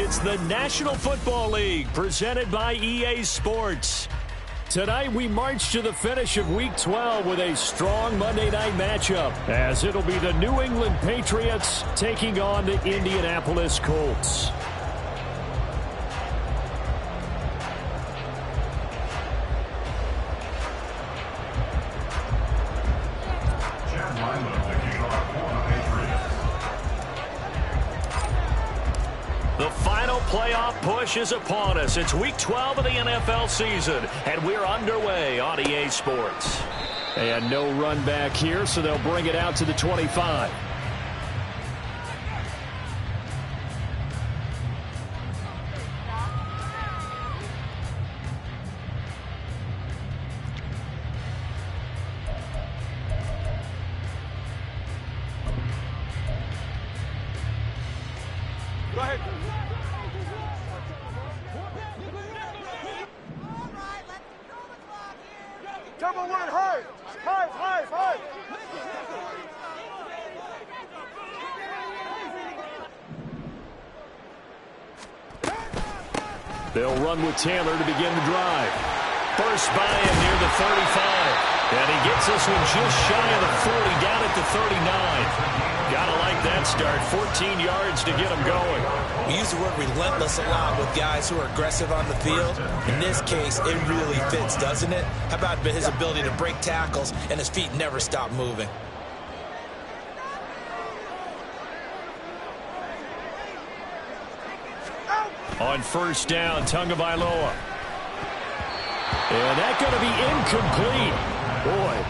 It's the National Football League presented by EA Sports. Tonight we march to the finish of Week 12 with a strong Monday night matchup, as it'll be the New England Patriots taking on the Indianapolis Colts. The final playoff push is upon us. It's Week 12 of the NFL season, and we're underway on EA Sports. And no run back here, so they'll bring it out to the 25. Go ahead. Double one, high. They'll run with Taylor to begin the drive. First by him near the 35. And he gets this one just shy of the 40, down at the 39. Gotta like that start. 14 yards to get him going. We use the word relentless a lot with guys who are aggressive on the field. In this case, it really fits, doesn't it? How about his ability to break tackles and his feet never stop moving? On first down, Tagovailoa. And that's going to be incomplete. Boy,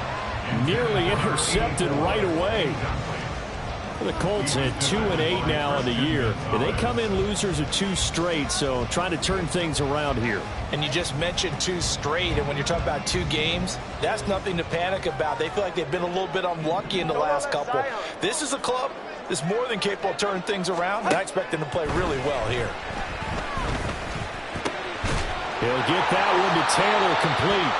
nearly intercepted right away. The Colts at 2-8 now on the year. They come in losers of 2 straight, so trying to turn things around here. And you just mentioned 2 straight, and when you're talking about 2 games, that's nothing to panic about. They feel like they've been a little bit unlucky in the last couple. This is a club that's more than capable of turning things around, and I expect them to play really well here. He'll get that one to Taylor, complete.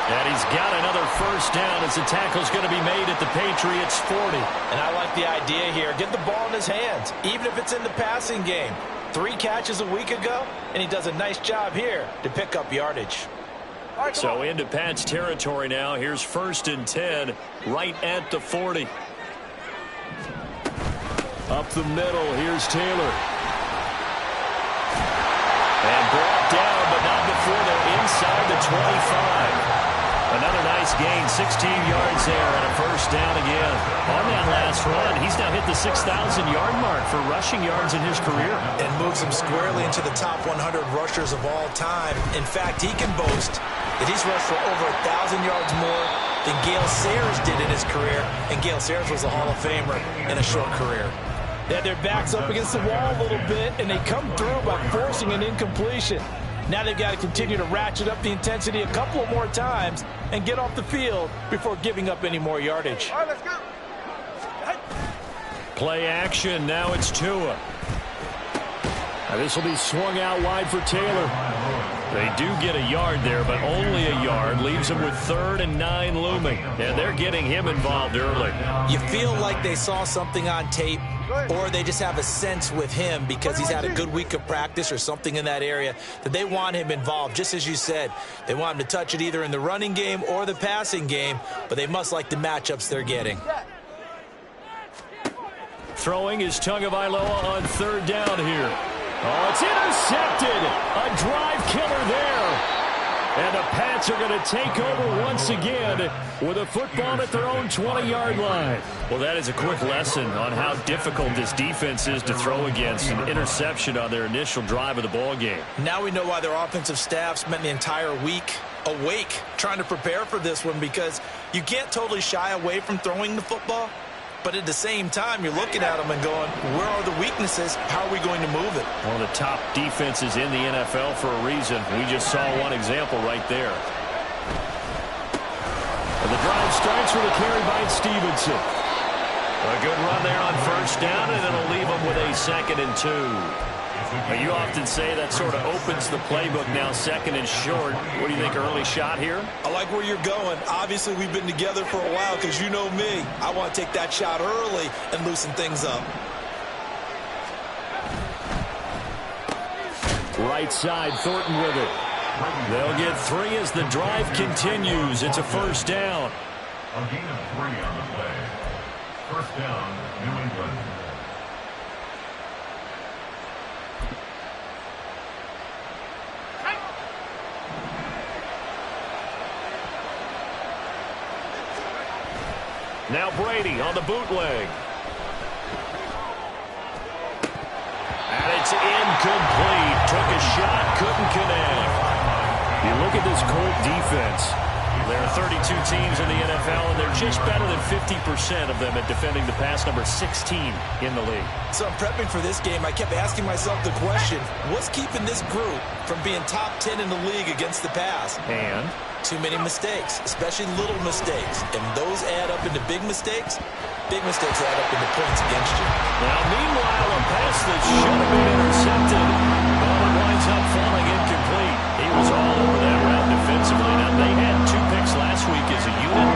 And he's got another first down as the tackle's going to be made at the Patriots' 40. And I like the idea here. Get the ball in his hands, even if it's in the passing game. 3 catches a week ago, and he does a nice job here to pick up yardage. So into Pat's territory now. Here's first and 10, right at the 40. Up the middle, here's Taylor. And brought down, but not before they're inside the 25. Another nice gain, 16 yards there, and a first down again. On that last run, he's now hit the 6,000-yard mark for rushing yards in his career. And moves him squarely into the top 100 rushers of all time. In fact, he can boast that he's rushed for over 1,000 yards more than Gale Sayers did in his career, and Gale Sayers was a Hall of Famer in a short career. They had their backs up against the wall a little bit, and they come through by forcing an incompletion. Now they've got to continue to ratchet up the intensity a couple of more times and get off the field before giving up any more yardage. All right, let's go. Play action. Now it's Tua. Now this will be swung out wide for Taylor. They do get a yard there, but only a yard. Leaves them with 3rd and 9 looming. And they're getting him involved early. You feel like they saw something on tape, or they just have a sense with him because he's had a good week of practice or something in that area that they want him involved. Just as you said, they want him to touch it either in the running game or the passing game, but they must like the matchups they're getting. Throwing is Tagovailoa on 3rd down here. Oh, it's intercepted. A drive killer there. And the Pats are going to take over once again with a football at their own 20-yard line. Well, that is a quick lesson on how difficult this defense is to throw against. An interception on their initial drive of the ball game. Now we know why their offensive staff spent the entire week awake trying to prepare for this one, because you can't totally shy away from throwing the football. But at the same time, you're looking at them and going, where are the weaknesses? How are we going to move it? One of the top defenses in the NFL for a reason. We just saw one example right there. And the drive starts with a carry by Stevenson. A good run there on first down, and it'll leave them with a 2nd and 2. Now, you often say that sort of opens the playbook now, 2nd and short. What do you think, early shot here? I like where you're going. Obviously, we've been together for a while because you know me. I want to take that shot early and loosen things up. Right side, Thornton with it. They'll get 3 as the drive continues. It's a first down. A gain of 3 on the play. First down, New England. Now Brady on the bootleg. And it's incomplete. Took a shot, couldn't connect. You look at this Colt defense. There are 32 teams in the NFL, and they're just better than 50% of them at defending the pass, number 16 in the league. So I'm prepping for this game. I kept asking myself the question, what's keeping this group from being top 10 in the league against the pass? And? Too many mistakes, especially little mistakes. And those add up into big mistakes. Big mistakes add up into points against you. Now, meanwhile, a pass that should have been intercepted, but it winds up falling incomplete. He was all over that route defensively. Now, they had 2 picks last week as a unit.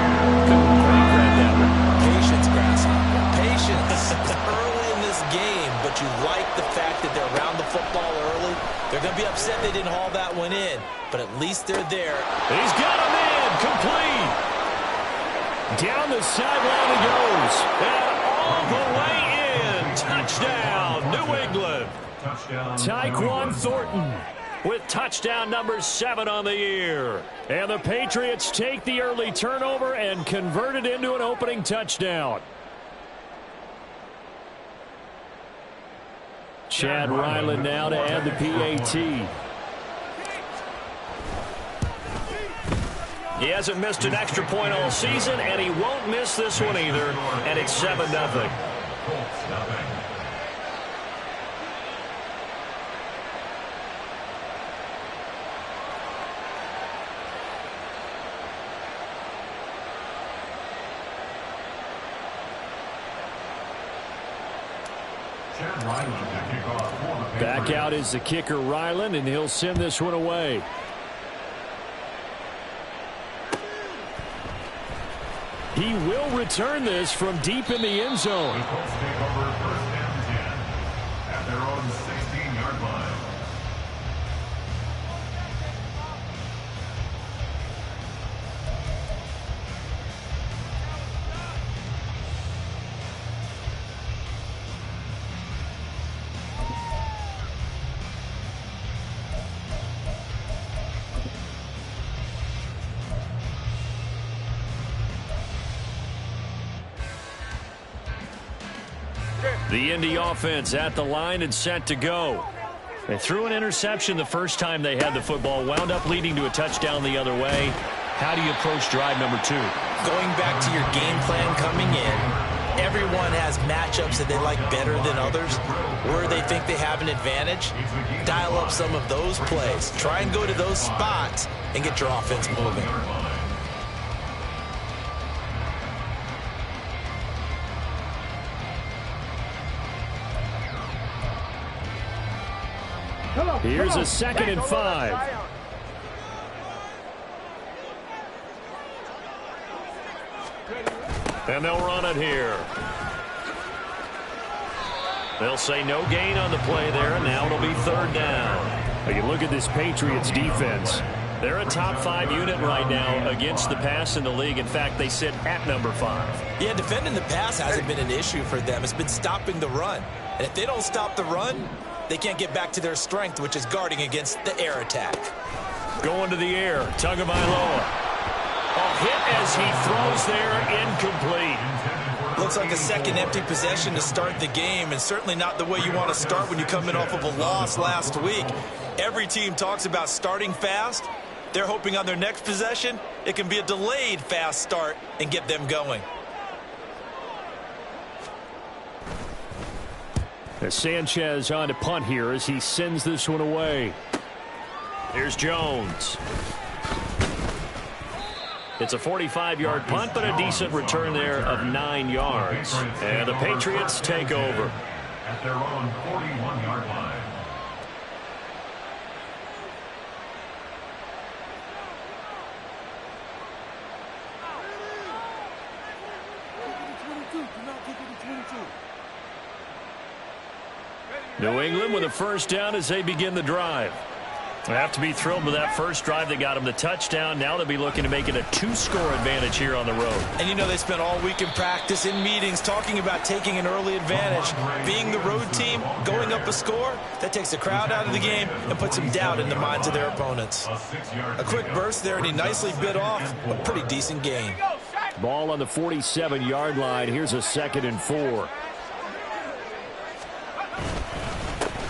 Couldn't quite grab that one. Patience, Grasshopper. Patience. Early in this game, but you like the fact that they're around the football early. They're going to be upset they didn't haul that one in, but at least they're there. He's got him in. Complete. Down the sideline he goes. And all the way in. Touchdown, New England. Tyquan Thornton with touchdown number 7 on the year. And the Patriots take the early turnover and convert it into an opening touchdown. Chad Ryland now to add the PAT. He hasn't missed an extra point all season, and he won't miss this one either. And it's 7-0. Back out is the kicker, Ryland, and he'll send this one away. He will return this from deep in the end zone. The Colts take over first and 10 at their own 16-yard line. The Indy offense at the line and set to go. They threw an interception the first time they had the football, wound up leading to a touchdown the other way. How do you approach drive number 2? Going back to your game plan coming in, everyone has matchups that they like better than others. Where they think they have an advantage, dial up some of those plays. Try and go to those spots and get your offense moving. Here's a 2nd and 5. And they'll run it here. They'll say no gain on the play there, and now it'll be 3rd down. Now you look at this Patriots defense. They're a top 5 unit right now against the pass in the league. In fact, they sit at number 5. Yeah, defending the pass hasn't been an issue for them. It's been stopping the run. And if they don't stop the run, they can't get back to their strength, which is guarding against the air attack. Going to the air, Tagovailoa. A hit as he throws there, incomplete. Looks like a second empty possession to start the game, and certainly not the way you want to start when you come in off of a loss last week. Every team talks about starting fast. They're hoping on their next possession, it can be a delayed fast start and get them going. Sanchez on to punt here as he sends this one away. Here's Jones. It's a 45-yard punt, but a decent return there of 9 yards. And the Patriots take over. At their own 41-yard line. Do not take it to 22. New England with a first down as they begin the drive. They have to be thrilled with that first drive. They got them the touchdown. Now they'll be looking to make it a 2-score advantage here on the road. And you know they spent all week in practice, in meetings, talking about taking an early advantage. Being the road team, going up a score, that takes the crowd out of the game and puts some doubt in the minds of their opponents. A quick burst there, and he nicely bit off a pretty decent gain. Ball on the 47-yard line. Here's a 2nd and 4.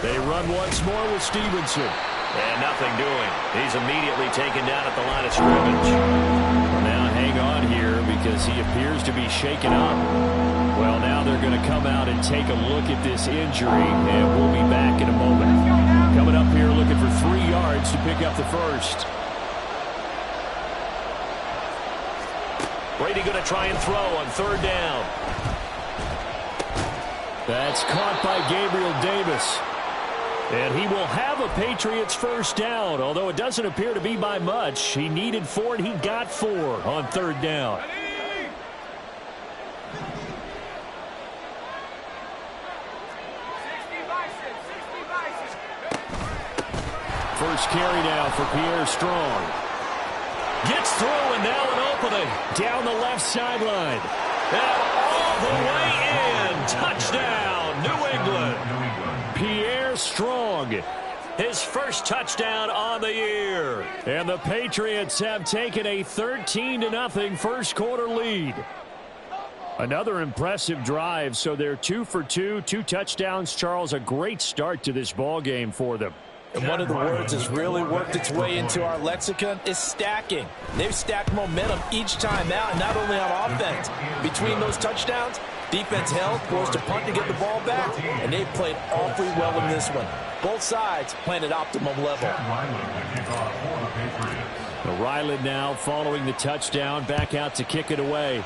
They run once more with Stevenson. And nothing doing. He's immediately taken down at the line of scrimmage. Now hang on here because he appears to be shaken up. Well, now they're going to come out and take a look at this injury, and we'll be back in a moment. Coming up here looking for 3 yards to pick up the first. Brady going to try and throw on 3rd down. That's caught by Gabriel Davis. And he will have a Patriots first down, although it doesn't appear to be by much. He needed 4, and he got 4 on 3rd down. First carry now for Pierre Strong. Gets through, and now an opening down the left sideline. And all the way in. Touchdown, New England. Pierre Strong, his first touchdown on the year. And the Patriots have taken a 13-0 first quarter lead. Another impressive drive, so they're 2 for 2, 2 touchdowns. Charles, a great start to this ball game for them. And one of the words that's really worked its way into our lexicon is stacking. They've stacked momentum each time out, not only on offense. Between those touchdowns, defense held, forced a punt to get the ball back, and they've played awfully well in this one. Both sides playing at optimum level. Ryland now following the touchdown, back out to kick it away.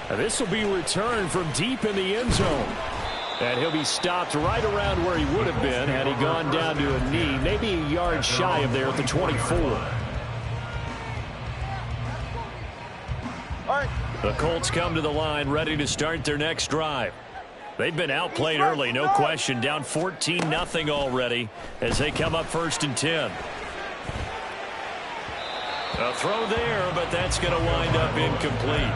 Now this will be returned from deep in the end zone. And he'll be stopped right around where he would have been had he gone down to a knee, maybe a yard shy of there at the 24. The Colts come to the line ready to start their next drive. They've been outplayed early, no question, down 14-0 already as they come up 1st and 10. A throw there, but that's going to wind up incomplete.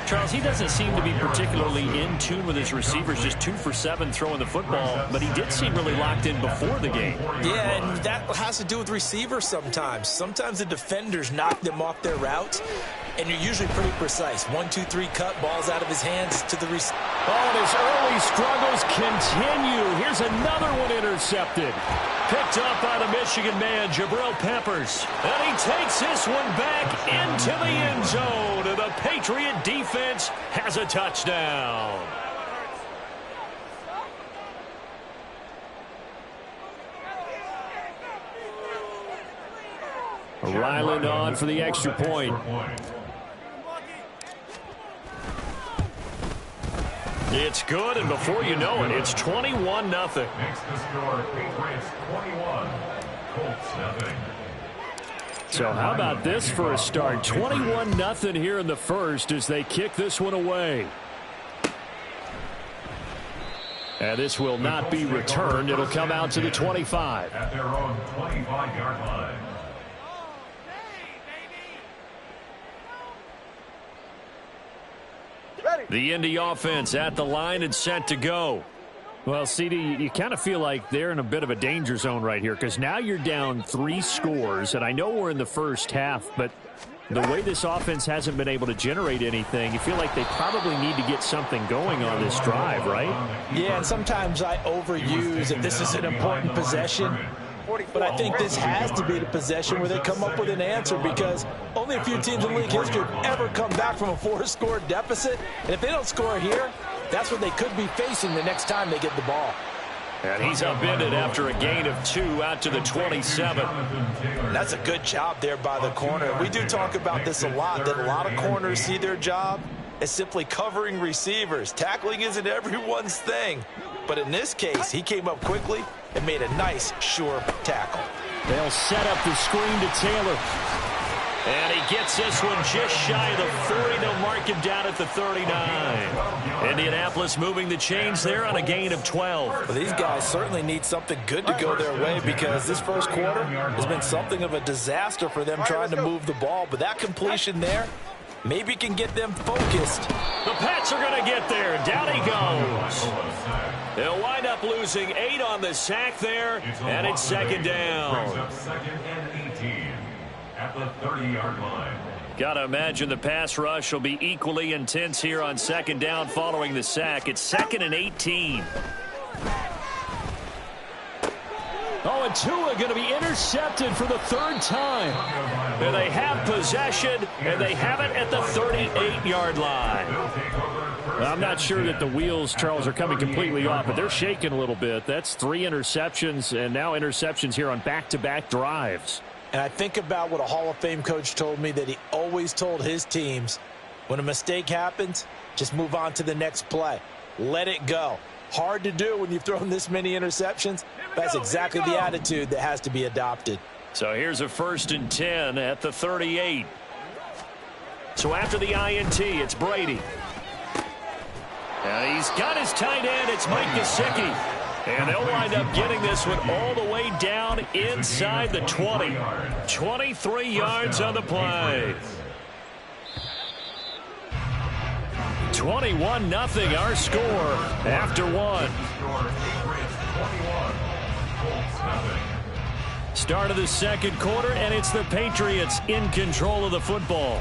Charles, he doesn't seem to be particularly in tune with his receivers, just 2 for 7 throwing the football, but he did seem really locked in before the game. Yeah, and that has to do with receivers sometimes. Sometimes the defenders knock them off their routes, and you're usually pretty precise. 1, 2, 3 cut, balls out of his hands to the receiver. Oh, and his early struggles continue. Here's another one intercepted. Picked up by the Michigan man, Jabril Peppers. And he takes this one back into the end zone. And the Patriot defense has a touchdown. Ryland on for the extra point. It's good, and before you know it, it's 21-0. Makes the score Patriots 21, Colts 0. So how about this for a start? 21-0 here in the first as they kick this one away. And this will not be returned. It'll come out to the 25. At their own 25-yard line. The Indy offense at the line and set to go. Well, CD, you kind of feel like they're in a bit of a danger zone right here because now you're down 3 scores, and I know we're in the first half, but the way this offense hasn't been able to generate anything, you feel like they probably need to get something going on this drive, right? Yeah, and sometimes I overuse that this is an important possession. But I think this has to be the possession where they come up with an answer because only a few teams in league history have ever come back from a 4-score deficit. And if they don't score here, that's what they could be facing the next time they get the ball. And he's upended after a gain of 2 out to the 27. That's a good job there by the corner. We do talk about this a lot, that a lot of corners see their job as simply covering receivers. Tackling isn't everyone's thing. But in this case, he came up quickly and made a nice, sure tackle. They'll set up the screen to Taylor. And he gets this one just shy of the 40. They'll mark him down at the 39. Indianapolis moving the chains there on a gain of 12. Well, these guys certainly need something good to go their way because this first quarter has been something of a disaster for them trying to move the ball. But that completion there maybe can get them focused. The Pats are going to get there. Down he goes. They'll wind up losing 8 on the sack there, and it's second down. Second and 18 at the 30-yard line. Got to imagine the pass rush will be equally intense here on second down following the sack. It's second and 18. Oh, and Tua going to be intercepted for the third time. And they have possession, and they have it at the 38-yard line. I'm not sure that the wheels, Charles, are coming completely off, but they're shaking a little bit. That's 3 interceptions, and now interceptions here on back-to-back drives. And I think about what a Hall of Fame coach told me that he always told his teams, when a mistake happens, just move on to the next play. Let it go. Hard to do when you've thrown this many interceptions. That's exactly the attitude that has to be adopted. So here's a 1st and 10 at the 38. So after the INT, it's Brady. And he's got his tight end. It's Mike Gesicki. And they'll wind up getting this one all the way down inside the 20. 23 yards on the play. 21-0 our score after 1. Start of the second quarter, and it's the Patriots in control of the football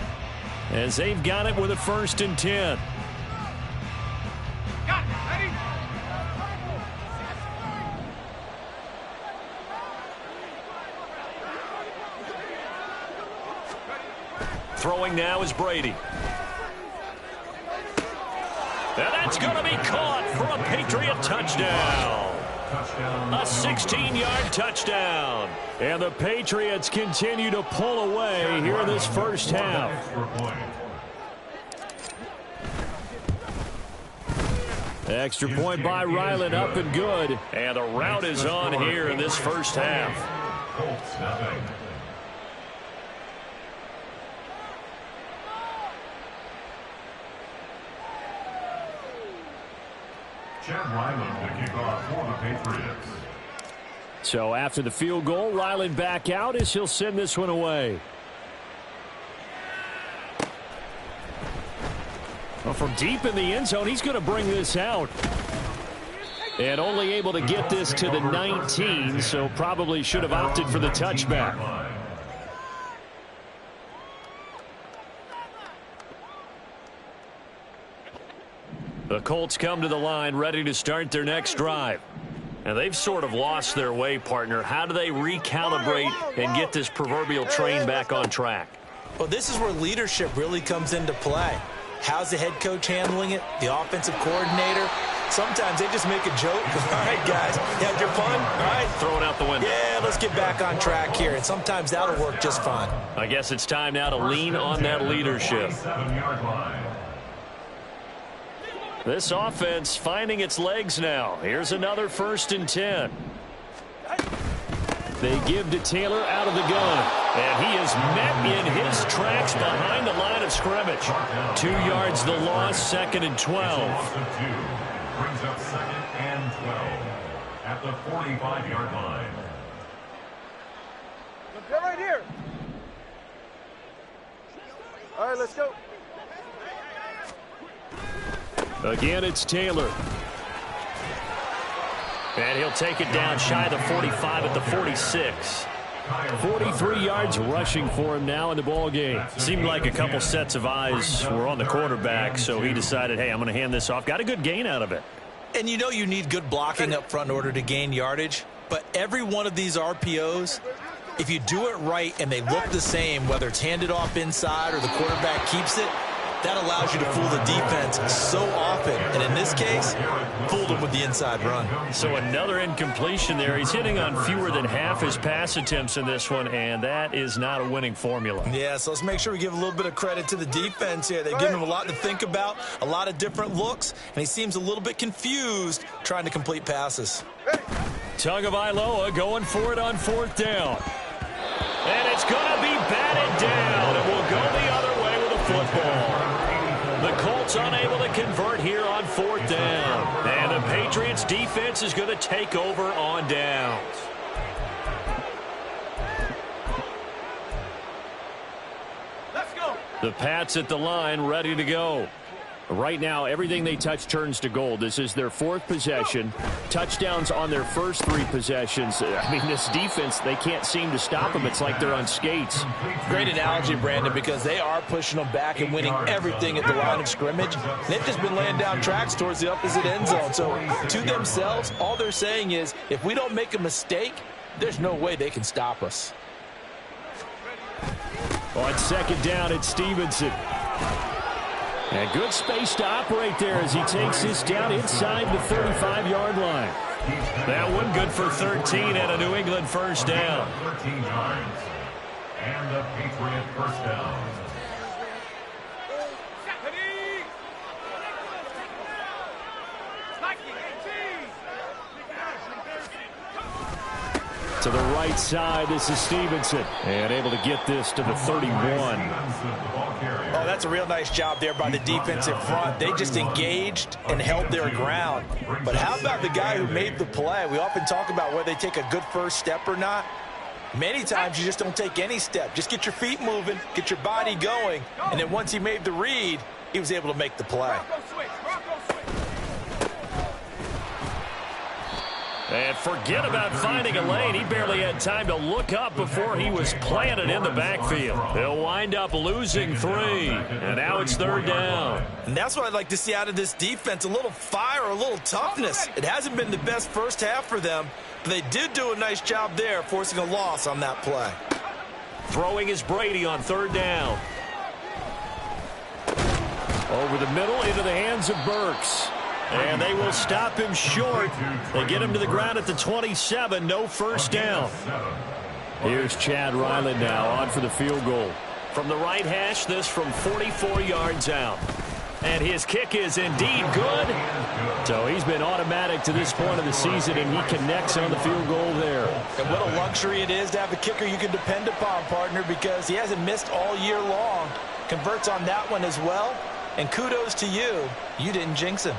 as they've got it with a 1st and 10. Throwing now is Brady. And that's going to be caught for a Patriot touchdown. A 16-yard touchdown. And the Patriots continue to pull away here in this first half. Extra point by Ryland, up and good. And the route is on here in this first half. Chad Ryland to kick off for the Patriots. So after the field goal, Ryland back out as he'll send this one away. Well, from deep in the end zone, he's going to bring this out. And only able to get this to the 19, so probably should have opted for the touchback. The Colts come to the line ready to start their next drive. And they've sort of lost their way, partner. How do they recalibrate and get this proverbial train back on track? Well, this is where leadership really comes into play. How's the head coach handling it? The offensive coordinator? Sometimes they just make a joke. All right, guys, you had your fun? All right. Throw it out the window. Yeah, let's get back on track here. And sometimes that'll work just fine. I guess it's time now to lean on that leadership. This offense finding its legs now. Here's another 1st and 10. They give to Taylor out of the gun. And he is met in his tracks behind the line of scrimmage. 2 yards the loss, 2nd and 12. Brings up 2nd and 12 at the 45-yard line. Get right here. All right, let's go. Again, it's Taylor. And he'll take it down shy of the 45 at the 46. 43 yards rushing for him now in the ball game. Seemed like a couple sets of eyes were on the quarterback, so he decided, hey, I'm going to hand this off. Got a good gain out of it. And you know you need good blocking up front in order to gain yardage, but every one of these RPOs, if you do it right and they look the same, whether it's handed off inside or the quarterback keeps it, that allows you to fool the defense so often. And in this case, fooled them with the inside run. So another incompletion there. He's hitting on fewer than half his pass attempts in this one, and that is not a winning formula. Yeah, so let's make sure we give a little bit of credit to the defense here. They've given him a lot to think about, a lot of different looks, and he seems a little bit confused trying to complete passes. Tagovailoa going for it on 4th down. And it's going to be batted down. football. The Colts unable to convert here on 4th down. And the Patriots defense is going to take over on downs. Let's go. The Pats at the line, ready to go. Right now, everything they touch turns to gold. This is their 4th possession. Touchdowns on their first 3 possessions. I mean, this defense, they can't seem to stop them. It's like they're on skates. Great analogy, Brandon, because they are pushing them back and winning everything at the line of scrimmage. They've just been laying down tracks towards the opposite end zone. So to themselves, all they're saying is, if we don't make a mistake, there's no way they can stop us. On 2nd down, it's Stevenson. And good space to operate there as he takes this down inside the 35-yard line. That one good for 13 and a New England first down. 13 yards. And the Patriot first down. To the right side, this is Stevenson. And able to get this to the 31. Oh, that's a real nice job there by the defensive front. They just engaged and held their ground. But how about the guy who made the play? We often talk about whether they take a good first step or not. Many times you just don't take any step. Just get your feet moving, get your body going. And then once he made the read, he was able to make the play. And forget about finding a lane. He barely had time to look up before he was planted in the backfield. They'll wind up losing 3. And now it's 3rd down. And that's what I'd like to see out of this defense, a little fire, a little toughness. It hasn't been the best first half for them, but they did do a nice job there, forcing a loss on that play. Throwing is Brady on 3rd down. Over the middle into the hands of Burks. And they will stop him short. They get him to the ground at the 27. No first down. Here's Chad Ryland now on for the field goal. From the right hash, this from 44 yards out. And his kick is indeed good. So he's been automatic to this point of the season, and he connects on the field goal there. And what a luxury it is to have a kicker you can depend upon, partner, because he hasn't missed all year long. Converts on that one as well. And kudos to you. You didn't jinx him.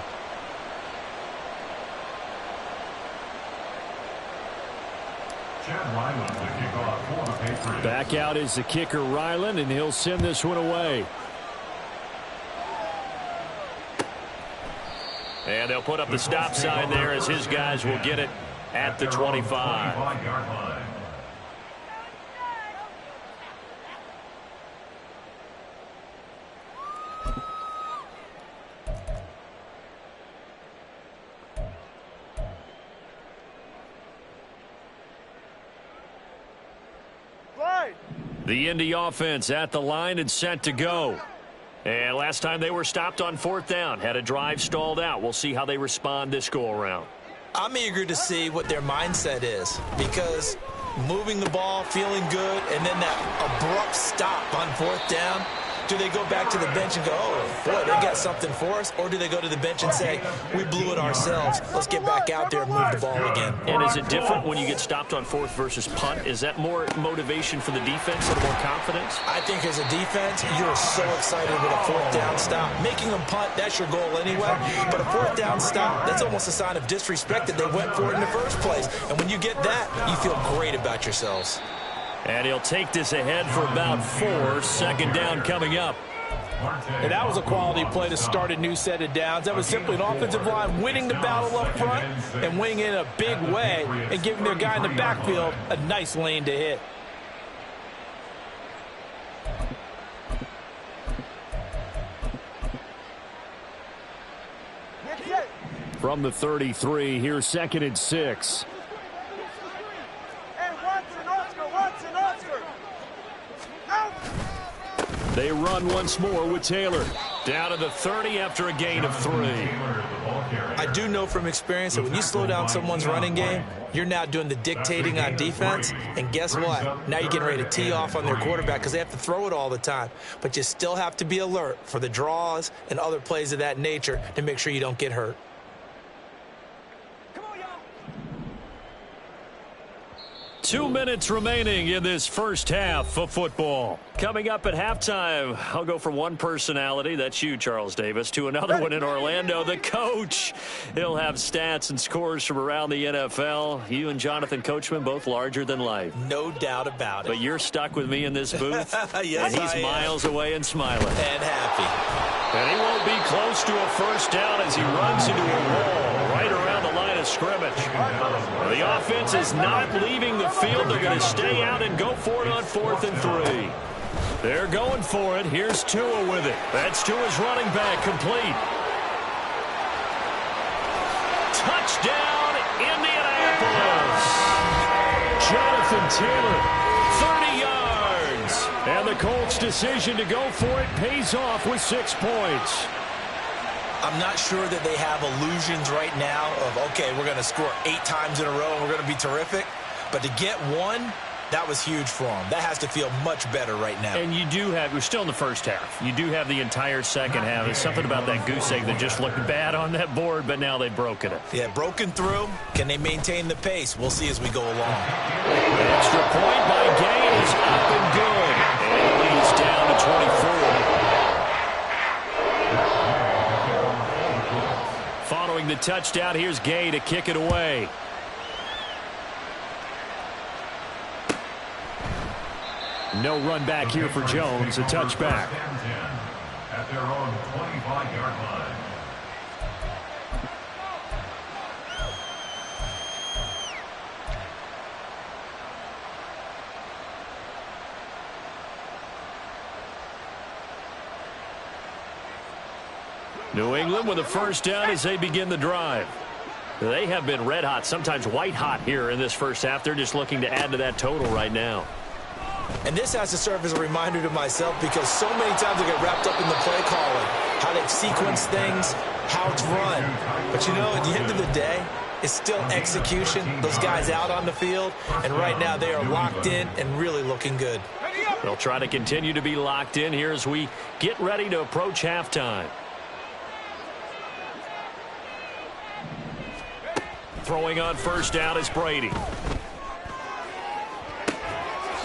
Back out is the kicker, Ryland, and he'll send this one away. And they'll put up the stop sign there as his guys will get it at the 25. The Indy offense at the line and set to go. And last time they were stopped on 4th down, had a drive stalled out. We'll see how they respond this go-around. I'm eager to see what their mindset is, because moving the ball, feeling good, and then that abrupt stop on 4th down, do they go back to the bench and go, oh, boy, they got something for us? Or do they go to the bench and say, we blew it ourselves. Let's get back out there and move the ball again. And is it different when you get stopped on 4th versus punt? Is that more motivation for the defense and more confidence? I think as a defense, you're so excited with a 4th down stop. Making them punt, that's your goal anyway. But a 4th down stop, that's almost a sign of disrespect that they went for it in the first place. And when you get that, you feel great about yourselves. And he'll take this ahead for about 4. 2nd down coming up. And that was a quality play to start a new set of downs. That was simply an offensive line winning the battle up front and winning it in a big way and giving their guy in the backfield a nice lane to hit. From the 33, here's 2nd and 6. They run once more with Taylor. Down to the 30 after a gain of 3. I do know from experience that when you slow down someone's running game, you're now doing the dictating on defense. And guess what? Now you're getting ready to tee off on their quarterback because they have to throw it all the time. But you still have to be alert for the draws and other plays of that nature to make sure you don't get hurt. 2 minutes remaining in this first half of football. Coming up at halftime, I'll go from one personality, that's you, Charles Davis, to another one in Orlando, the coach. He'll have stats and scores from around the NFL. You and Jonathan Coachman, both larger than life. No doubt about it. But you're stuck with me in this booth, yes, and he's miles away and smiling. And happy. And he won't be close to a first down as he runs into a wall right around the line of scrimmage. The offense is not leaving the field. They're going to stay out and go for it on 4th and 3. They're going for it. Here's Tua with it. That's Tua's running back, complete. Touchdown, Indianapolis. Jonathan Taylor, 30 yards. And the Colts' decision to go for it pays off with 6 points. I'm not sure that they have illusions right now of, okay, we're going to score 8 times in a row and we're going to be terrific. But to get one, that was huge for them. That has to feel much better right now. And you do have, we're still in the first half. You do have the entire second half. There's something about that goose egg that just looked bad on that board, but now they've broken it. Yeah, broken through. Can they maintain the pace? We'll see as we go along. An extra point by Gay is up and good. And it leads down to 24. Following the touchdown, here's Gay to kick it away. No run back here for Jones, a touchback. At their own 25-yard line. New England with a first down as they begin the drive. They have been red hot, sometimes white hot here in this first half. They're just looking to add to that total right now. And this has to serve as a reminder to myself because so many times I get wrapped up in the play calling, how they sequence things, how it's run. But, you know, at the end of the day, it's still execution. Those guys out on the field, and right now they are locked in and really looking good. They'll try to continue to be locked in here as we get ready to approach halftime. Throwing on first down is Brady.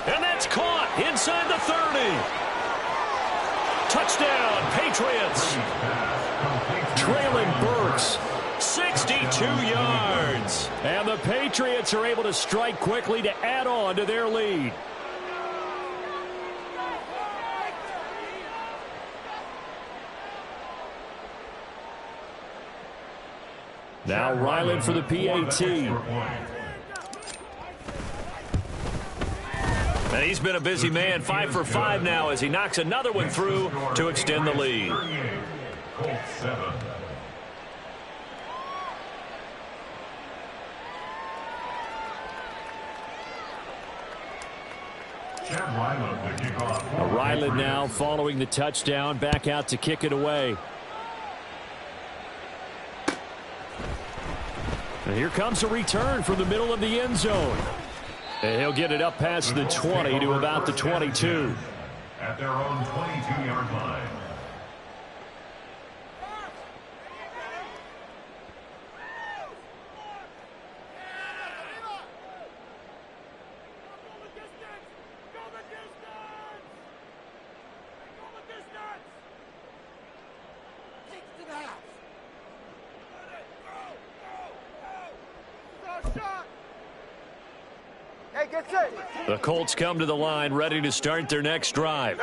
And that's caught inside the 30. Touchdown, Patriots. Traylon Burks, 62 yards. And the Patriots are able to strike quickly to add on to their lead. Now Ryland for the PAT. And he's been a busy man, 5 for 5 now as he knocks another one through to extend the lead. Ryland now following the touchdown, back out to kick it away. And here comes a return from the middle of the end zone. And he'll get it up past the 20 to about the 22. At their own 22-yard line. The Colts come to the line ready to start their next drive.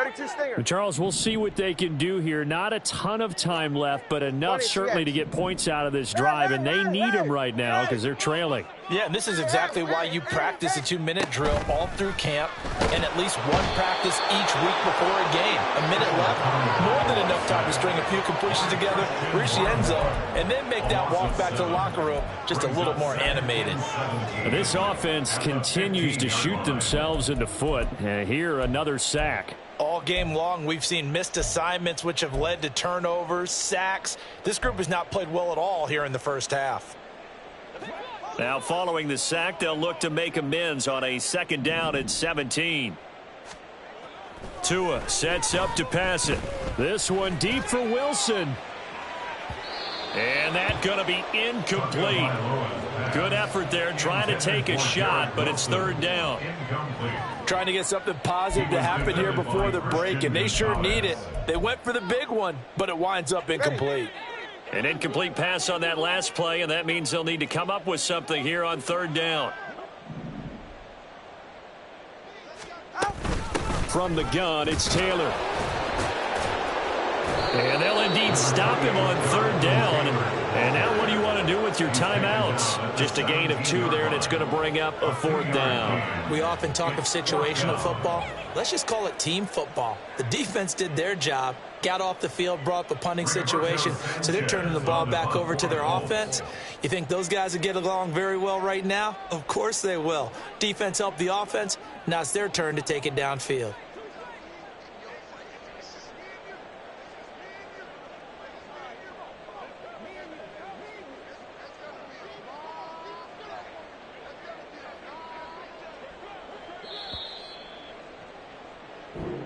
And Charles, we'll see what they can do here. Not a ton of time left, but enough certainly to get points out of this drive, and they need them right now because they're trailing. Yeah, and this is exactly why you practice a 2-minute drill all through camp and at least one practice each week before a game. A minute left, more than enough time to string a few completions together, reach the end zone, and then make that walk back to the locker room just a little more animated. This offense continues to shoot themselves in the foot. And here, another sack. All game long, we've seen missed assignments which have led to turnovers, sacks. This group has not played well at all here in the first half. Now, following the sack, they'll look to make amends on a 2nd down and 17. Tua sets up to pass it. This one deep for Wilson. And that's going to be incomplete. Good effort there, trying to take a shot, but it's third down. Trying to get something positive to happen here before the break, and they sure need it. They went for the big one, but it winds up incomplete. An incomplete pass on that last play, and that means they'll need to come up with something here on third down. From the gun, it's Taylor. And they'll indeed stop him on third down. And now what do you want to do with your timeouts? Just a gain of 2 there, and it's going to bring up a fourth down. We often talk of situational football. Let's just call it team football. The defense did their job, got off the field, brought up a punting situation, so they're turning the ball back over to their offense. You think those guys will get along very well right now? Of course they will. Defense helped the offense. Now it's their turn to take it downfield.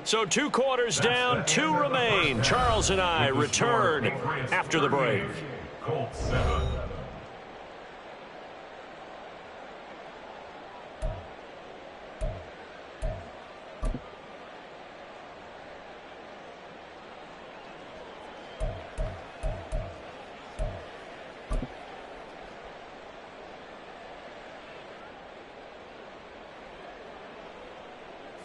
So 2 quarters down, 2 remain. Charles and I return after the break. Colts 7.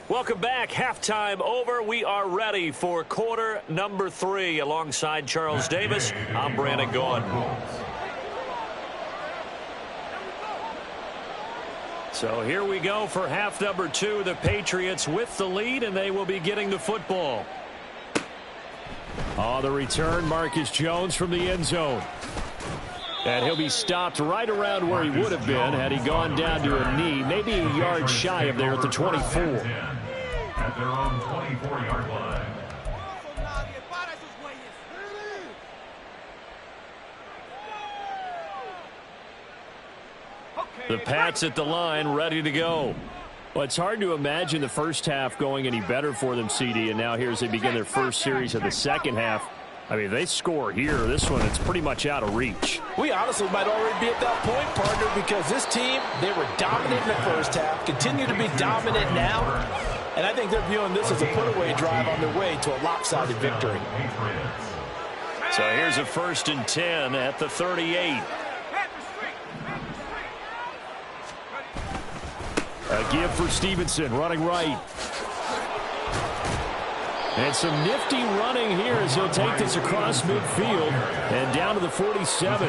Welcome back. Halftime over. We are ready for quarter number 3. Alongside Charles Davis, I'm Brandon Gaughan. So here we go for half number 2. The Patriots with the lead, and they will be getting the football. On the return, Marcus Jones from the end zone. And he'll be stopped right around where he would have been had he gone down to a knee, maybe a yard shy of there at the 24. At their own 24-yard line. The Pats at the line, ready to go. Well, it's hard to imagine the first half going any better for them, CD, and now here as they begin their first series of the second half. I mean, if they score here, this one, it's pretty much out of reach. We honestly might already be at that point, partner, because this team, they were dominant in the first half, continue to be dominant now, and I think they're viewing this as a put-away drive on their way to a lopsided victory. So here's a 1st and 10 at the 38. A give for Stevenson, running right. And some nifty running here as he'll take this across midfield and down to the 47.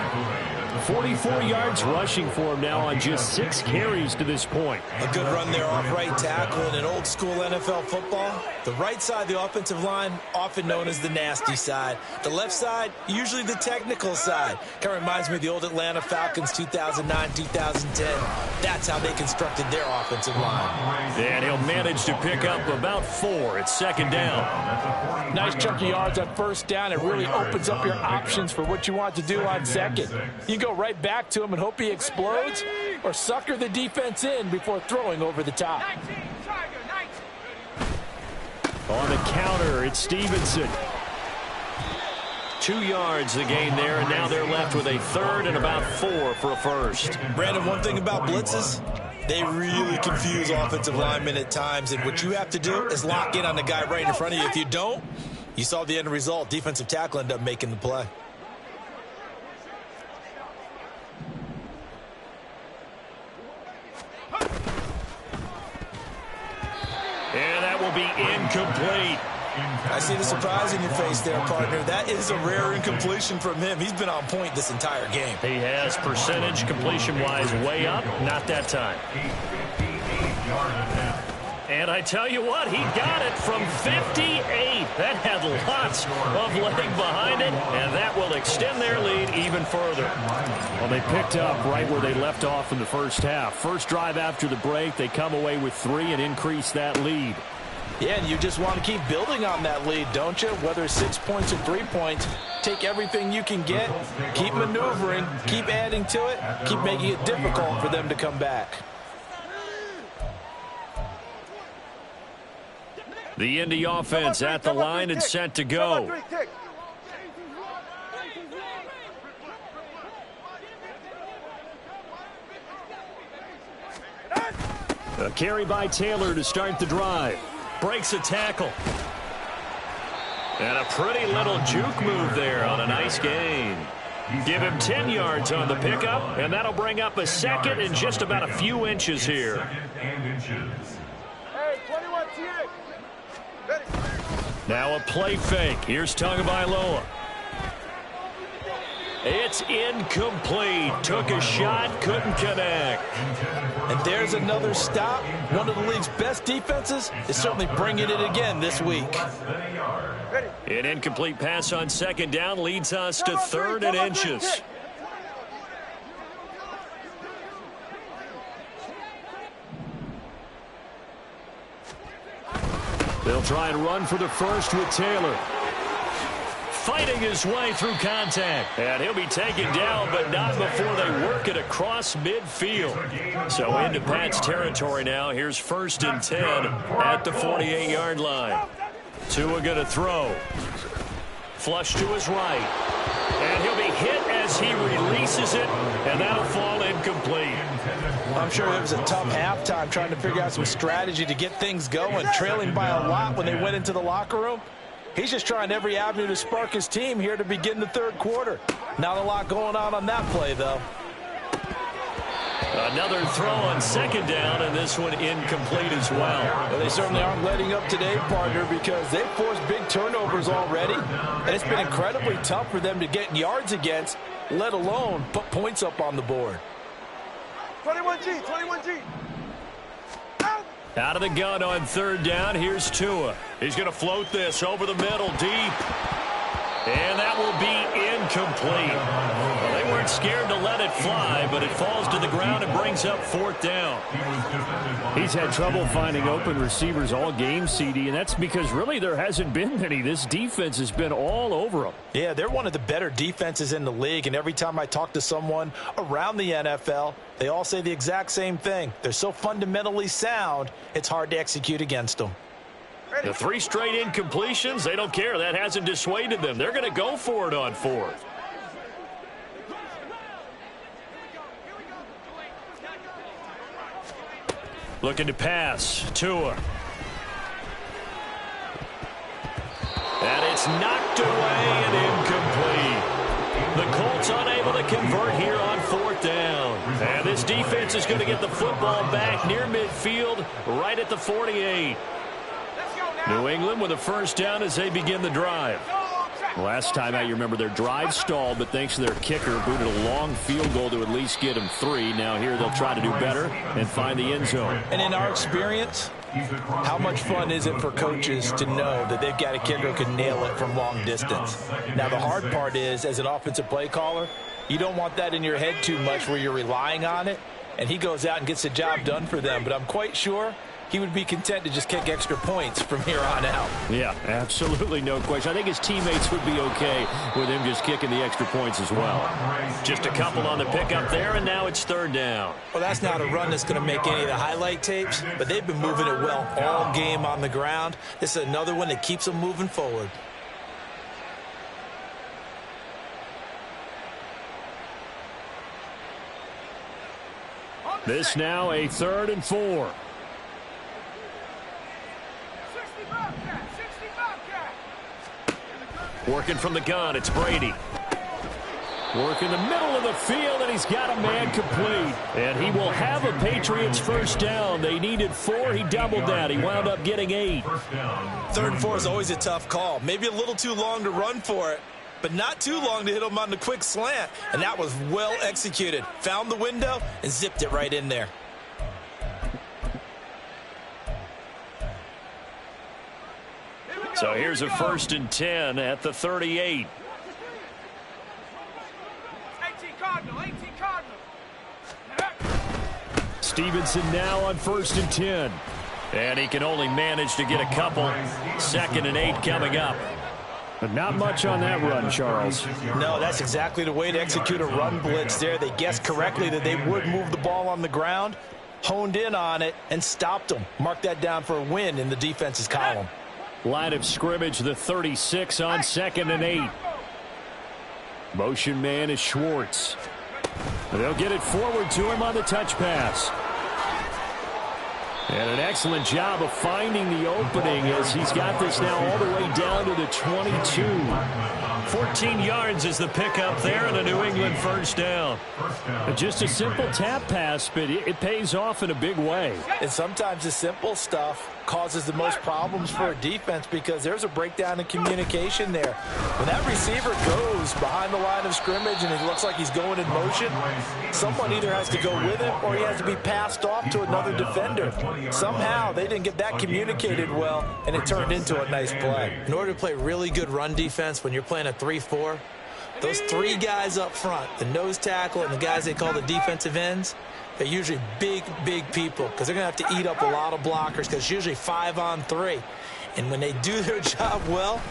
44 yards rushing for him now on just 6 carries to this point. A good run there off right tackle in an old school NFL football. The right side of the offensive line, often known as the nasty side. The left side, usually the technical side. Kind of reminds me of the old Atlanta Falcons 2009, 2010. That's how they constructed their offensive line. And he'll manage to pick up about 4. It's 2nd down. Nice chunk of yards on 1st down. It really opens up your options for what you want to do on 2nd. You go right back to him and hope he explodes, or sucker the defense in before throwing over the top. On the counter, it's Stevenson. 2 yards the gain there, and now they're left with a 3rd and about 4 for a 1st. Brandon, one thing about blitzes, they really confuse offensive linemen at times, and what you have to do is lock in on the guy right in front of you. If you don't, you saw the end result. Defensive tackle ended up making the play. And that will be incomplete. I see the surprise in your face there, partner. That is a rare incompletion from him. He's been on point this entire game. He has percentage completion-wise way up. Not that time. And I tell you what, he got it from 58. That had lots of leg behind it, and that will extend their lead even further. Well, they picked up right where they left off in the first half. First drive after the break, they come away with 3 and increase that lead. Yeah, and you just want to keep building on that lead, don't you? Whether it's 6 points or 3 points, take everything you can get, keep maneuvering, keep adding to it, keep making it difficult for them to come back. The Indy offense at the line and set to go. A carry by Taylor to start the drive. Breaks a tackle. And a pretty little juke move there on a nice gain. Give him 10 yards on the pickup, and that'll bring up a second and just about a few inches here. Hey, 21 T8. Ready. Now a play fake. Here's Tagovailoa. It's incomplete. Took a shot, couldn't connect. And there's another stop. One of the league's best defenses is certainly bringing it again this week. An incomplete pass on second down leads us to 3rd and inches. They'll try and run for the first with Taylor. Fighting his way through contact. And he'll be taken down, but not before they work it across midfield. So into Pat's territory now. Here's 1st and 10 at the 48-yard line. Tua going to throw. Flush to his right. And he'll be hit as he releases it, and that'll fall incomplete. I'm sure it was a tough halftime trying to figure out some strategy to get things going, trailing by a lot when they went into the locker room. He's just trying every avenue to spark his team here to begin the 3rd quarter. Not a lot going on that play, though. Another throw on second down, and this one incomplete as well. Well, they certainly aren't letting up today, partner, because they've forced big turnovers already. And it's been incredibly tough for them to get yards against, let alone put points up on the board. 21G, 21G. Out of the gun on 3rd down, here's Tua. He's going to float this over the middle deep. And that will be incomplete. Well, they weren't scared to let it fly, but it falls to the ground and brings up 4th down. He's had trouble finding open receivers all game, CD, and that's because really there hasn't been many. This defense has been all over them. Yeah, they're one of the better defenses in the league, and every time I talk to someone around the NFL, they all say the exact same thing. They're so fundamentally sound, it's hard to execute against them. The 3 straight incompletions, they don't care. That hasn't dissuaded them. They're going to go for it on 4th. Looking to pass. Tua. And it's knocked away and incomplete. The Colts unable to convert here on 4th down. And this defense is going to get the football back near midfield, right at the 48. New England with a 1st down as they begin the drive. Last time out, you remember their drive stalled, but thanks to their kicker, booted a long field goal to at least get them 3. Now here they'll try to do better and find the end zone. And in our experience, how much fun is it for coaches to know that they've got a kicker who can nail it from long distance? Now the hard part is, as an offensive play caller, you don't want that in your head too much where you're relying on it, and he goes out and gets the job done for them. But I'm quite sure he would be content to just kick extra points from here on out. Yeah, absolutely no question. I think his teammates would be okay with him just kicking the extra points as well. Just a couple on the pickup there, and now it's 3rd down. Well, that's not a run that's going to make any of the highlight tapes, but they've been moving it well all game on the ground. This is another one that keeps them moving forward. This now a 3rd and 4. Working from the gun, it's Brady. Working the middle of the field, and he's got a man complete. And he will have a Patriots 1st down. They needed 4. He doubled that. He wound up getting 8. 3rd and 4 is always a tough call. Maybe a little too long to run for it, but not too long to hit him on the quick slant. And that was well executed. Found the window and zipped it right in there. So here's a 1st and 10 at the 38. 18 Cardinal, 18 Cardinal. Stevenson now on 1st and 10. And he can only manage to get a couple. 2nd and 8 coming up. But not much on that run, Charles. No, that's exactly the way to execute a run blitz there. They guessed correctly that they would move the ball on the ground, honed in on it, and stopped them. Mark that down for a win in the defense's column. Line of scrimmage, the 36 on 2nd and 8. Motion man is Schwartz. They'll get it forward to him on the touch pass. And an excellent job of finding the opening as he's got this now all the way down to the 22. 14 yards is the pickup there and a New England first down. Just a simple tap pass, but it pays off in a big way. And sometimes the simple stuff causes the most problems for a defense because there's a breakdown in communication there. When that receiver goes behind the line of scrimmage and it looks like he's going in motion, someone either has to go with him or he has to be passed off to another defender. Somehow they didn't get that communicated well, and it turned into a nice play. In order to play really good run defense when you're playing a 3-4, those three guys up front, the nose tackle and the guys they call the defensive ends, they're usually big, big people because they're going to have to eat up a lot of blockers because it's usually 5-on-3. And when they do their job well,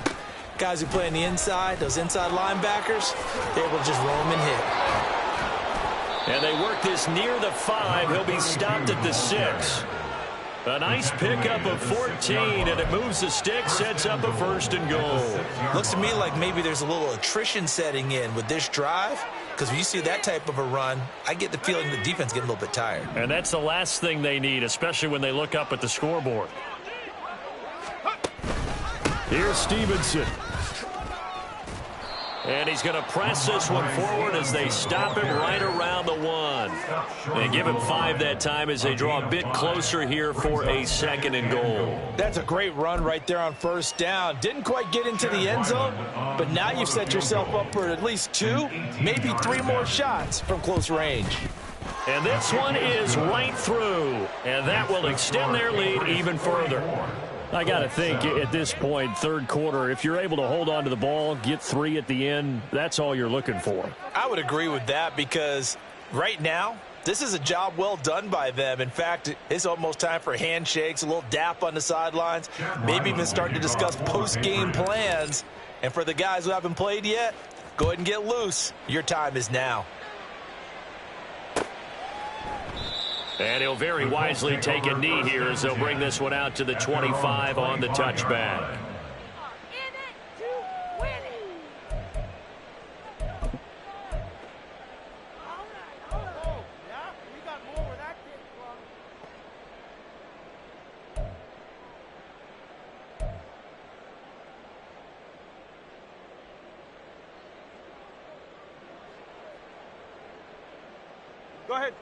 guys who play on the inside, those inside linebackers, they're able to just roam and hit. And they work this near the 5. He'll be stopped at the 6. A nice pickup of 14, and it moves the stick, sets up a first and goal. Looks to me like maybe there's a little attrition setting in with this drive, because when you see that type of a run, I get the feeling the defense getting a little bit tired. And that's the last thing they need, especially when they look up at the scoreboard. Here's Stevenson. And he's going to press this one forward as they stop him right around the 1. They give him 5 that time as they draw a bit closer here for a second and goal. That's a great run right there on first down. Didn't quite get into the end zone, but now you've set yourself up for at least 2, maybe 3 more shots from close range. And this one is right through, and that will extend their lead even further. I got to think at this point, third quarter, if you're able to hold on to the ball, get 3 at the end, that's all you're looking for. I would agree with that because right now, this is a job well done by them. In fact, it's almost time for handshakes, a little dap on the sidelines, maybe even starting to discuss post-game plans. And for the guys who haven't played yet, go ahead and get loose. Your time is now. And he'll very wisely take a knee here as they'll bring this one out to the 25 on the touchback.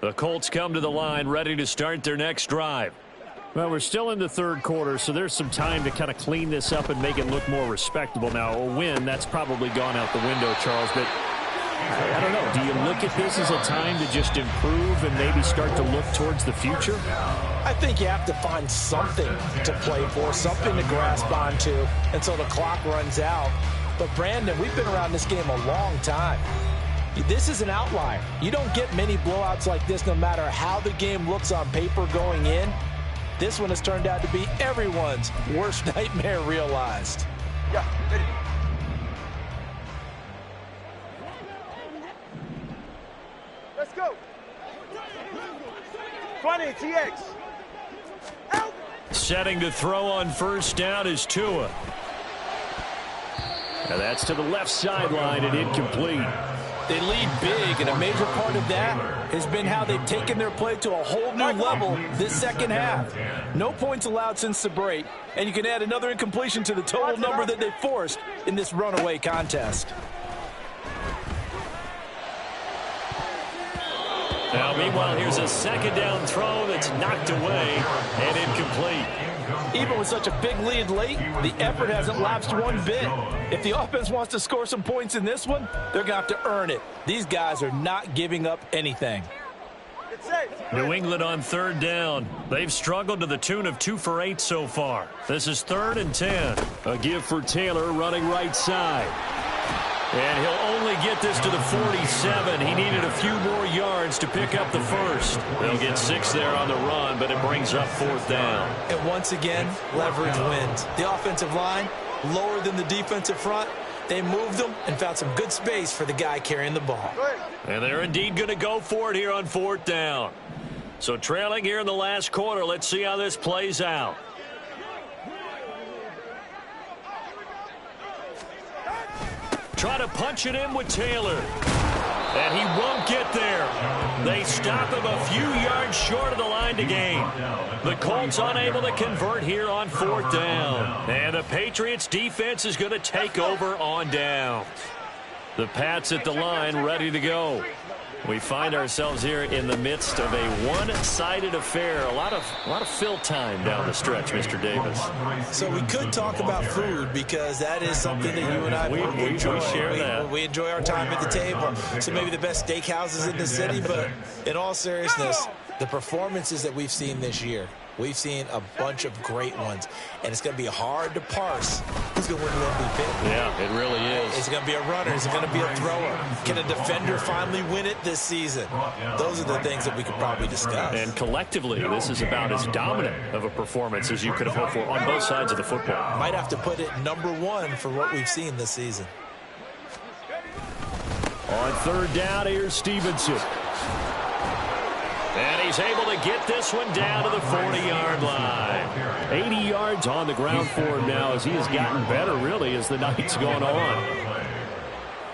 The Colts come to the line ready to start their next drive. Well, we're still in the third quarter, so there's some time to kind of clean this up and make it look more respectable. Now, a win, that's probably gone out the window, Charles, but I don't know. Do you look at this as a time to just improve and maybe start to look towards the future? I think you have to find something to play for, something to grasp onto until the clock runs out. But, Brandon, we've been around this game a long time. This is an outlier. You don't get many blowouts like this no matter how the game looks on paper going in. This one has turned out to be everyone's worst nightmare realized. Yeah, ready. Let's go. 20, TX. Out. Setting to throw on first down is Tua. And that's to the left sideline and incomplete. They lead big, and a major part of that has been how they've taken their play to a whole new level this second half. No points allowed since the break, and you can add another incompletion to the total number that they forced in this runaway contest. Now, meanwhile, here's a second down throw that's knocked away and incomplete. Even with such a big lead late, the effort hasn't lapsed one bit. If the offense wants to score some points in this one, they're going to have to earn it. These guys are not giving up anything. New England on third down. They've struggled to the tune of 2 for 8 so far. This is 3rd and 10. A give for Taylor running right side. And he'll only get this to the 47. He needed a few more yards to pick up the first. They'll get 6 there on the run, but it brings up 4th down. And once again, leverage wins. The offensive line, lower than the defensive front. They moved them and found some good space for the guy carrying the ball. And they're indeed going to go for it here on 4th down. So trailing here in the last quarter, let's see how this plays out. Try to punch it in with Taylor. And he won't get there. They stop him a few yards short of the line to gain. The Colts unable to convert here on 4th down. And the Patriots defense is going to take over on down. The Pats at the line ready to go. We find ourselves here in the midst of a one-sided affair. A lot of fill time down the stretch, Mr. Davis. So we could talk about food because that is something that you and I enjoy. We share that. We enjoy our time at the table. So maybe the best steakhouses in the city, but in all seriousness, the performances that we've seen this year, we've seen a bunch of great ones, and it's going to be hard to parse who's going to win the MVP. Yeah, it really is. Is it going to be a runner? Is it going to be a thrower? Can a defender finally win it this season? Those are the things that we could probably discuss. And collectively, this is about as dominant of a performance as you could have hoped for on both sides of the football. Might have to put it #1 for what we've seen this season. On 3rd down, here's Stevenson. And he's able to get this one down to the 40-yard line. 80 yards on the ground for him now as he has gotten better, really, as the night's gone on.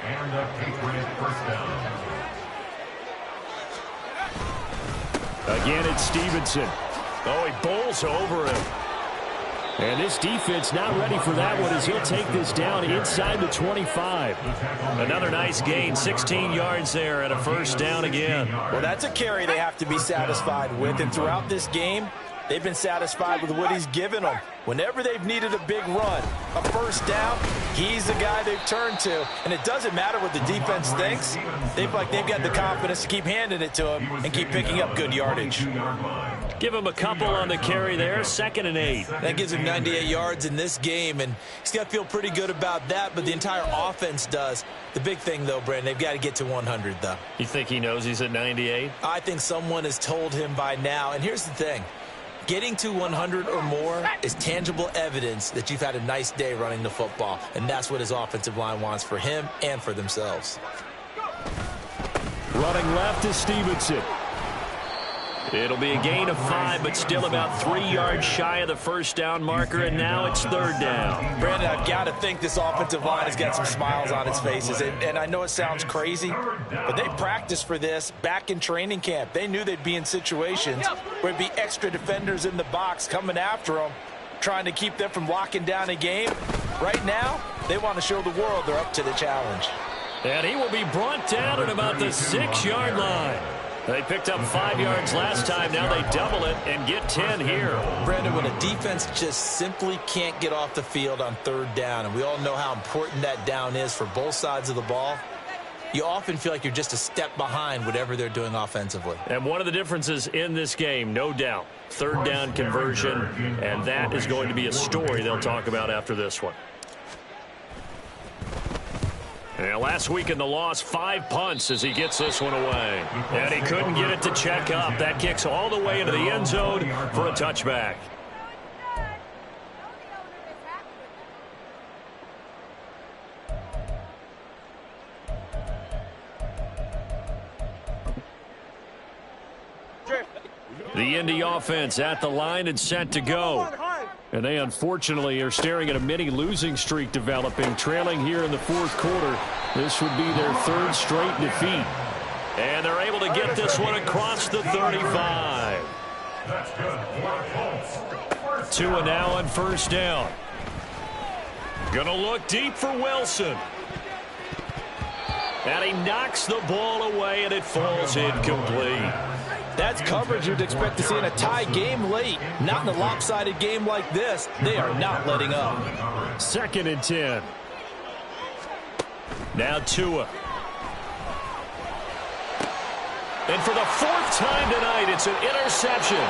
And a Patriot first down. Again, it's Stevenson. Oh, he bowls over him. And this defense not ready for that one as he'll take this down inside the 25. Another nice gain, 16 yards there and a first down again. Well, that's a carry they have to be satisfied with. And throughout this game, they've been satisfied with what he's given them. Whenever they've needed a big run, a first down, he's the guy they've turned to. And it doesn't matter what the defense thinks. They've got the confidence to keep handing it to him and keep picking up good yardage. Give him a couple on the carry there, 2nd and 8. That gives him 98 yards in this game, and he's got to feel pretty good about that, but the entire offense does. The big thing, though, Brandon, they've got to get to 100, though. You think he knows he's at 98? I think someone has told him by now, and here's the thing. Getting to 100 or more is tangible evidence that you've had a nice day running the football, and that's what his offensive line wants for him and for themselves. Running left is Stevenson. It'll be a gain of 5, but still about 3 yards shy of the first down marker, and now it's 3rd down. Brandon, I've got to think this offensive line has got some smiles on its faces, and I know it sounds crazy, but they practiced for this back in training camp. They knew they'd be in situations where there'd be extra defenders in the box coming after them, trying to keep them from locking down a game. Right now, they want to show the world they're up to the challenge. And he will be brought down at about the 6-yard line. They picked up 5 yards last time. Now they double it and get 10 here. Brandon, when a defense just simply can't get off the field on 3rd down, and we all know how important that down is for both sides of the ball, you often feel like you're just a step behind whatever they're doing offensively. And one of the differences in this game, no doubt, 3rd down conversion, and that is going to be a story they'll talk about after this one. And last week in the loss, 5 punts as he gets this one away. And he couldn't get it to check up. That kicks all the way into the end zone for a touchback. The Indy offense at the line and set to go. And they unfortunately are staring at a mini losing streak developing, trailing here in the 4th quarter. This would be their 3rd straight defeat. And they're able to get this one across the 35. 2 and now on 1st down. Gonna look deep for Wilson. And he knocks the ball away and it falls incomplete. That's coverage you'd expect to see in a tie game late. Not in a lopsided game like this. They are not letting up. 2nd and 10. Now Tua. And for the 4th time tonight, it's an interception.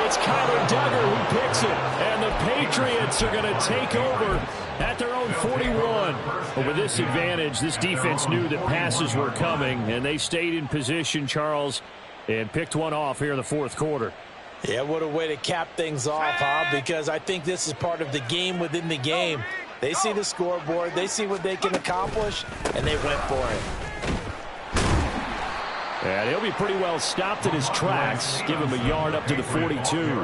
It's Kyler Duggar who picks it. And the Patriots are going to take over at their own 41. But with this advantage, this defense knew that passes were coming, and they stayed in position, Charles, and picked one off here in the 4th quarter. Yeah, what a way to cap things off, huh? Because I think this is part of the game within the game. They see the scoreboard, they see what they can accomplish, and they went for it. And he'll be pretty well stopped in his tracks. Give him a yard up to the 42.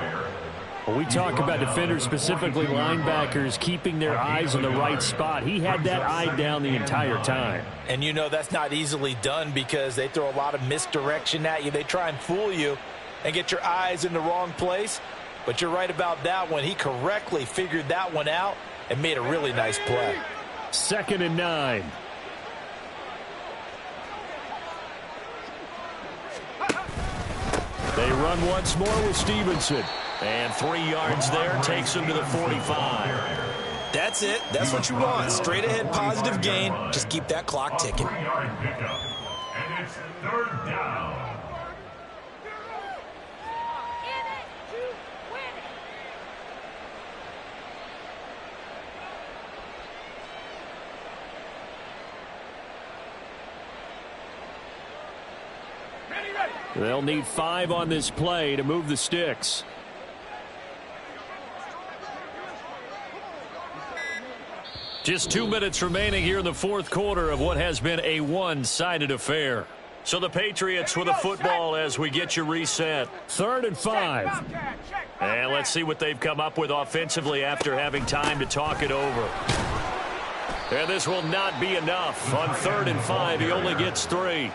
Well, we talk about defenders, specifically linebackers, keeping their eyes in the right spot. He had that eye down the entire time. And you know that's not easily done because they throw a lot of misdirection at you. They try and fool you and get your eyes in the wrong place. But you're right about that one. He correctly figured that one out and made a really nice play. 2nd and 9. They run once more with Stevenson. And 3 yards there takes him to the 45. That's it. That's what you want. Straight ahead positive gain. Just keep that clock ticking. And it's 3rd down. They'll need 5 on this play to move the sticks. Just 2 minutes remaining here in the 4th quarter of what has been a one-sided affair. So the Patriots with a football as we get you reset. 3rd and 5. And let's see what they've come up with offensively after having time to talk it over. And this will not be enough. On 3rd and 5, he only gets 3.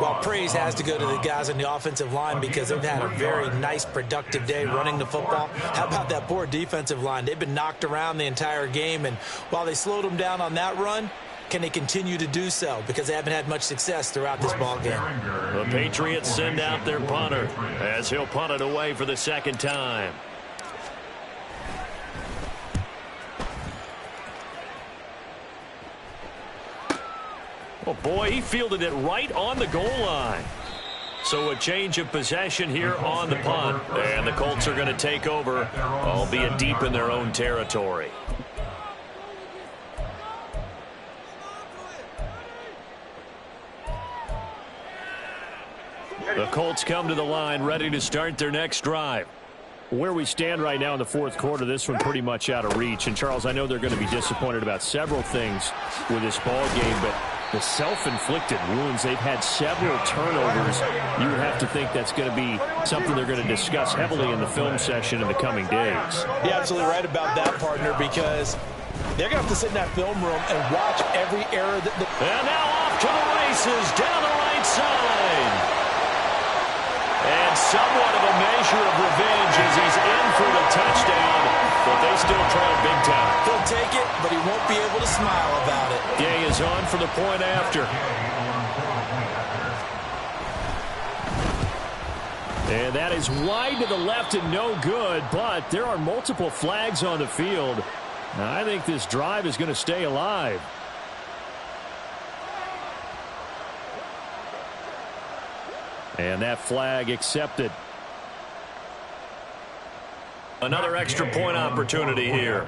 Well, praise has to go to the guys on the offensive line because they've had a very nice, productive day running the football. How about that poor defensive line? They've been knocked around the entire game, and while they slowed them down on that run, can they continue to do so? Because they haven't had much success throughout this ball game. The Patriots send out their punter as he'll punt it away for the 2nd time. Oh, boy, he fielded it right on the goal line. So a change of possession here on the punt. And the Colts are going to take over, albeit deep in their own territory. The Colts come to the line ready to start their next drive. Where we stand right now in the 4th quarter, this one pretty much out of reach. And, Charles, I know they're going to be disappointed about several things with this ball game, but the self-inflicted wounds, they've had several turnovers. You would have to think that's going to be something they're going to discuss heavily in the film session in the coming days. You're absolutely right about that, partner, because they're going to have to sit in that film room and watch every error. And now off to the races down the right side. And somewhat of a measure of revenge as he's in for the touchdown, but they still trail big time. He'll take it, but he won't be able to smile about it. Gay is on for the point after. And that is wide to the left and no good, but there are multiple flags on the field. Now, I think this drive is going to stay alive. And that flag accepted. Another extra point opportunity here.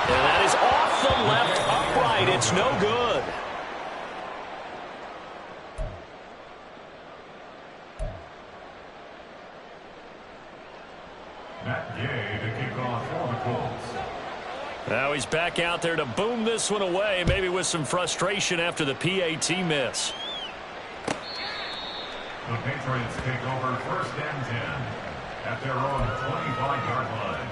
And that is off the left upright. It's no good. Matt Gay to kick off for the Colts. Now he's back out there to boom this one away, maybe with some frustration after the PAT miss. The Patriots take over 1st and 10 at their own 25-yard line.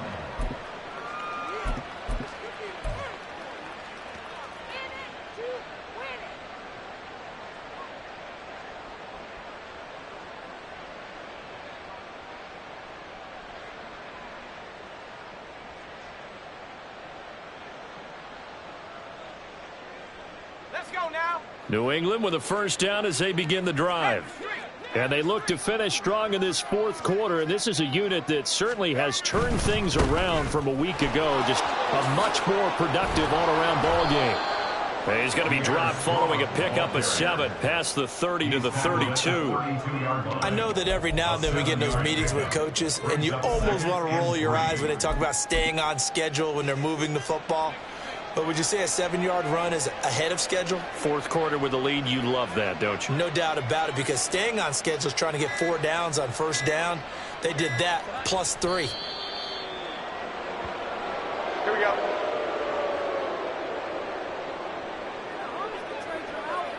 Let's go now. New England with a 1st down as they begin the drive. And they look to finish strong in this 4th quarter, and this is a unit that certainly has turned things around from a week ago. Just a much more productive all-around ball game. And he's going to be dropped following a pickup of 7 past the 30 to the 32. I know that every now and then we get in those meetings with coaches, and you almost want to roll your eyes when they talk about staying on schedule when they're moving the football. But would you say a 7-yard run is ahead of schedule? 4th quarter with the lead, you love that, don't you? No doubt about it, because staying on schedule is trying to get 4 downs on 1st down. They did that plus 3. Here we go.